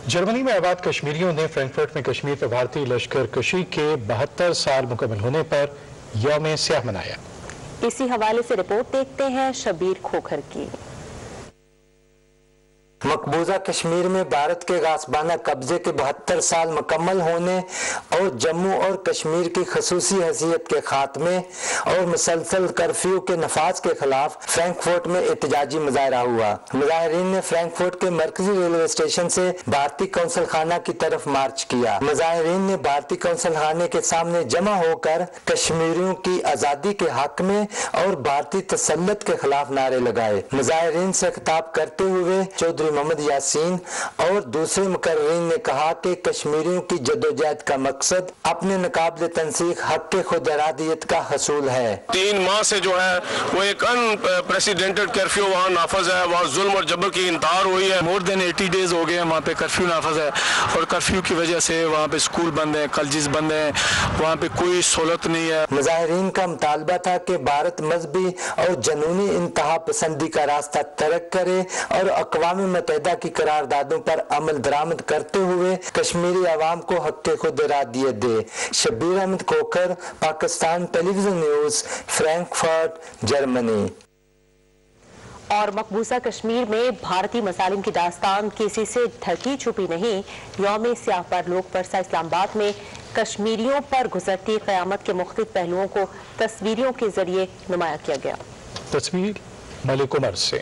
جرمنی میں آباد کشمیریوں نے فرینکفرٹ میں کشمیر پر بھارتی لشکر کشی کے 72 سال مکمل ہونے پر یوم سیاہ منایا۔ اسی حوالے سے رپورٹ دیکھتے ہیں شبیر کھوکھر کی۔ مقبوضہ کشمیر میں بھارت کے غاصبانہ قبضے کے 72 سال مکمل ہونے اور جموں اور کشمیر کی خصوصی حیثیت کے خاتمے اور مسلسل کرفیو کے نفاذ کے خلاف فرینکفرٹ میں احتجاجی مظاہرہ ہوا۔ مظاہرین نے فرینکفرٹ کے مرکزی ریلوے اسٹیشن سے بھارتی قونصل خانہ کی طرف مارچ کیا۔ مظاہرین نے بھارتی قونصل خانے کے سامنے جمع ہو کر کشمیریوں کی آزادی کے حق میں اور بھارتی تسلط کے خلاف نعرے لگائے۔ مظاہرین سے خطاب کرتے ہوئے چودھری محمد یاسین اور دوسرے مقررین نے کہا کہ کشمیریوں کی جدوجہد کا مقصد اپنے ناقابل تنسیق حق خود ارادیت کا حصول ہے۔ 3 ماہ سے جو ہے وہ ایک انپریسیڈنٹڈ کرفیو وہاں نافذ ہے، وہاں ظلم اور جبر کی انتہار ہوئی ہے۔ مور دین 80 ڈیز ہو گئے ہیں وہاں پہ کرفیو نافذ ہے، اور کرفیو کی وجہ سے وہاں پہ اسکول بند ہیں، کالجز بند ہیں، وہاں پہ کوئی سہولت نہیں ہے۔ مظاہرین کا مطالبہ تھا کہ بھارت مذہبی اور جنونی انتہا پسندی کا راستہ ترک کرے اور اقوام متحدہ کی قراردادوں پر عمل درآمد کرتے ہوئے کشمیری عوام کو حق خود ارادیت دے۔ شبیر احمد کھوکھر، پاکستان ٹیلی ویژن نیوز، فرینکفرٹ، جرمنی۔ اور مقبوضہ کشمیر میں بھارتی مظالم کی داستان کسی سے ڈھکی چھپی نہیں۔ یوم سیاہ پر لوک پرسہ اسلام آباد میں کشمیریوں پر گزرتی قیامت کے مختلف پہلوؤں کو تصویریوں کے ذریعے نمایاں کیا گیا۔ تصویر ملک عمر سے۔